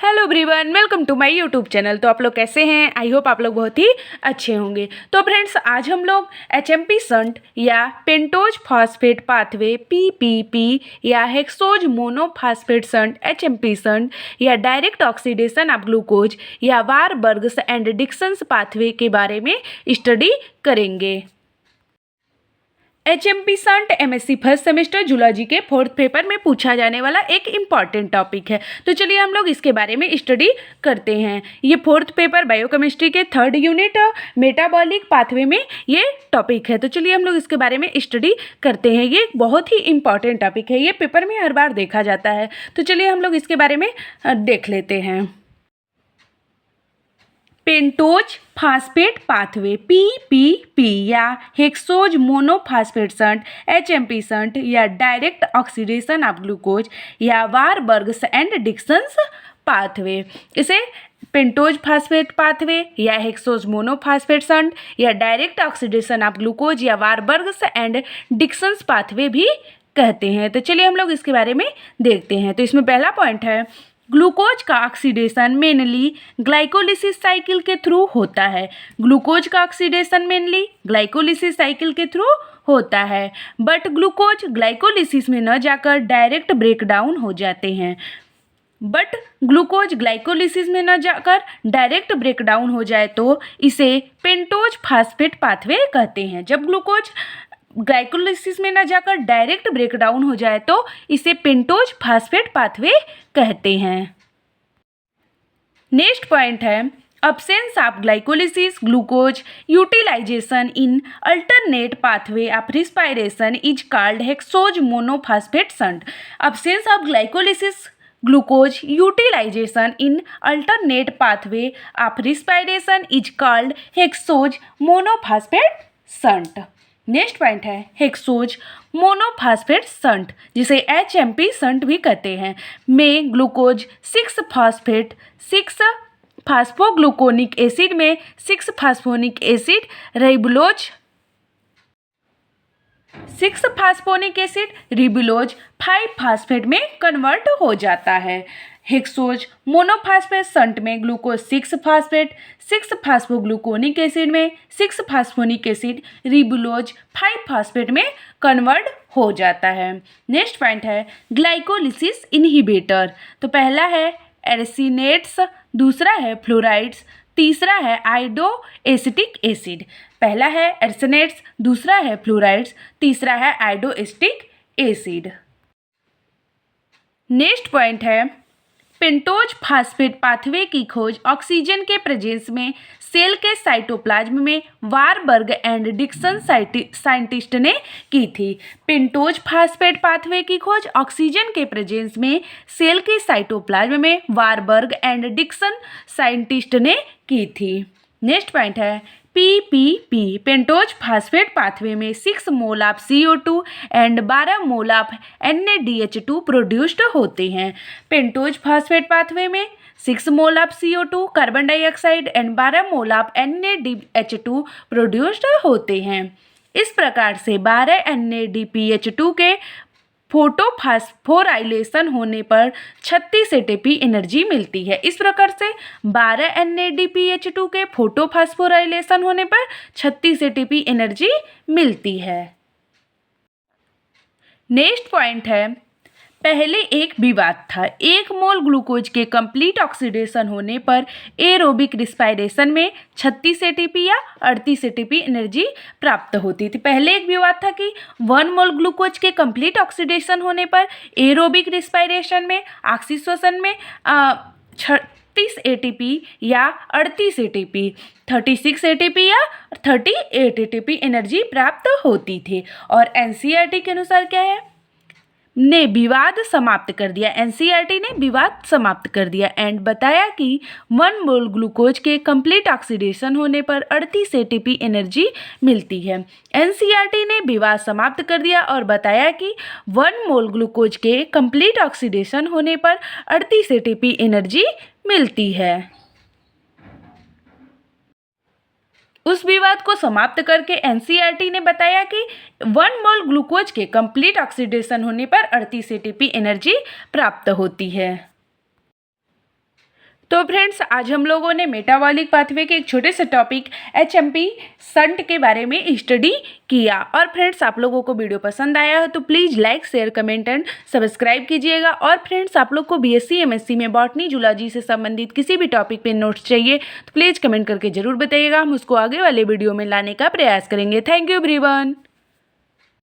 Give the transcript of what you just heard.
Hello everyone, welcome to my YouTube channel. तो आप लोग कैसे हैं? आई होप आप लोग बहुत ही अच्छे होंगे। तो फ्रेंड्स, आज हम लोग एचएमपी शंट या पेंटोज फॉस्फेट पाथवे पीपीपी या hexose monophosphate shunt HMP shunt या डायरेक्ट ऑक्सीडेशन ऑफ ग्लूकोज या वारबर्ग्स एंड डिक्सन्स पाथवे के बारे में स्टडी करेंगे। HMP shunt MSc first semester zoology के 4th पेपर में पूछा जाने वाला एक इम्पॉर्टेंट टॉपिक है। तो चलिए हम लोग इसके बारे में स्टडी करते हैं। ये 4th पेपर बायोकेमिस्ट्री के 3rd यूनिट मेटाबॉलिक पाथवे में ये टॉपिक है। तो चलिए हम लोग इसके बारे में स्टडी करते हैं। ये बहुत ही इम्पॉर्टेंट टॉपिक है, ये पेपर में हर बार देखा जाता है। तो चलिए हम लोग इसके बारे में देख लेते हैं। पेंटोज फास्फेट पाथवे पीपीपी या hexose monophosphate shunt HMP shunt या डायरेक्ट ऑक्सीडेशन ऑफ ग्लूकोज या वारबर्ग्स एंड डिक्सन्स पाथवे, इसे पेंटोज फास्फेट पाथवे या हेक्सोज मोनोफॉस्फेट शंट या डायरेक्ट ऑक्सीडेशन ऑफ ग्लूकोज या वारबर्ग्स एंड डिक्सन्स पाथवे भी कहते हैं। तो चलिए हम लोग इसके बारे में देखते हैं। तो इसमें पहला पॉइंट है, ग्लूकोज का ऑक्सीडेशन मेनली ग्लाइकोलिसिस साइकिल के थ्रू होता है। ग्लूकोज का ऑक्सीडेशन मेनली ग्लाइकोलिसिस साइकिल के थ्रू होता है, बट ग्लूकोज ग्लाइकोलिसिस में न जाकर डायरेक्ट ब्रेकडाउन हो जाते हैं। बट ग्लूकोज ग्लाइकोलिसिस में न जाकर डायरेक्ट ब्रेकडाउन हो जाए तो इसे पेंटोज फास्फेट पाथवे कहते हैं। जब ग्लूकोज ग्लाइकोलिसिस में न जाकर डायरेक्ट ब्रेकडाउन हो जाए तो इसे पेंटोज फास्फेट पाथवे कहते हैं। नेक्स्ट पॉइंट है, absence of glycolysis glucose utilization in alternate pathway of respiration is called hexose monophosphate shunt. Absence of glycolysis glucose utilization in alternate pathway of respiration is called hexose monophosphate shunt. Next point है, hexose monophosphate shunt जिसे HMP shunt भी कहते हैं, में glucose 6 फास्फोग्लूकोनिक acid में 6 फास्फोनिक acid ribulose 5 phosphate में convert हो जाता है। हेक्सोज मोनोफॉस्फेट शंट में ग्लूकोज 6 फास्फेट 6 फास्फोग्लूकोनिक एसिड में 6 फास्फोनिक एसिड रिबुलोज 5 फास्फेट में कन्वर्ट हो जाता है। नेक्स्ट पॉइंट है, ग्लाइकोलिसिस इनहिबिटर। तो पहला है एरसिनेट्स, दूसरा है फ्लोराइड्स, तीसरा है आयोडोएसिटिक एसिड। पहला है एरसिनेट्स, दूसरा है फ्लोराइड्स, तीसरा है आयोडोएसिटिक एसिड। नेक्स्ट पॉइंट है, पेंटोज फास्फेट पाथवे की खोज ऑक्सीजन के प्रेजेंस में सेल के साइटोप्लाज्म में वारबर्ग एंड डिक्सन साइंटिस्ट ने की थी। पेंटोज फास्फेट पाथवे की खोज ऑक्सीजन के प्रेजेंस में सेल के साइटोप्लाज्म में वारबर्ग एंड डिक्सन साइंटिस्ट ने की थी। नेक्स्ट पॉइंट है, पीपीपी पेंटोज फास्फेट पाथवे में 6 mole of CO2 and 12 mole of NaDH2 produced होते हैं। पेंटोज फास्फेट पाथवे में 6 mole of CO2 carbon dioxide and 12 mole of NaDH2 produced होते हैं। इस प्रकार से 12 NaDPH2 के फोटोफॉस्फोराइलेशन होने पर 36 ATP एनर्जी मिलती है। इस प्रकार से 12 NaDPH2 के फोटोफॉस्फोराइलेशन होने पर 36 ATP एनर्जी मिलती है। नेक्स्ट पॉइंट है, पहले एक विवाद था। 1 मोल ग्लूकोज के कंप्लीट ऑक्सीडेशन होने पर एरोबिक रिस्पायरेशन में 36 ATP या 38 ATP एनर्जी प्राप्त होती थी। पहले एक विवाद था कि 1 मोल ग्लूकोज के कंप्लीट ऑक्सीडेशन होने पर एरोबिक रिस्पायरेशन में ऑक्सीजन में 36 ATP या 38 ATP 36 ATP या 38 ATP एनर्जी प्राप्त होती थी। और NCERT के अनुसार क्या है, ने विवाद समाप्त कर दिया। NCERT ने विवाद समाप्त कर दिया एंड बताया कि 1 मोल ग्लूकोज के कंप्लीट ऑक्सीडेशन होने पर 38 ATP एनर्जी मिलती है। NCERT ने विवाद समाप्त कर दिया और बताया कि 1 मोल ग्लूकोज के कंप्लीट ऑक्सीडेशन होने पर 38 ATP एनर्जी मिलती है। उस विवाद को समाप्त करके NCERT ने बताया कि 1 मोल ग्लूकोज के कंप्लीट ऑक्सीडेशन होने पर 38 ATP एनर्जी प्राप्त होती है। तो फ्रेंड्स आज हम लोगों ने मेटाबॉलिक पाथवे के एक छोटे से टॉपिक HMP संट के बारे में स्टडी किया। और फ्रेंड्स आप लोगों को वीडियो पसंद आया हो तो please like share comment and subscribe कीजिएगा। और फ्रेंड्स आप लोग को BSc MSc में बॉटनी जूलॉजी से संबंधित किसी भी टॉपिक पे नोट्स चाहिए तो प्लीज़ कमेंट करके ज़रूर बताइएगा। हम उसको आगे वाले वीडियो में लाने का प्रयास करेंगे। Thank you everyone.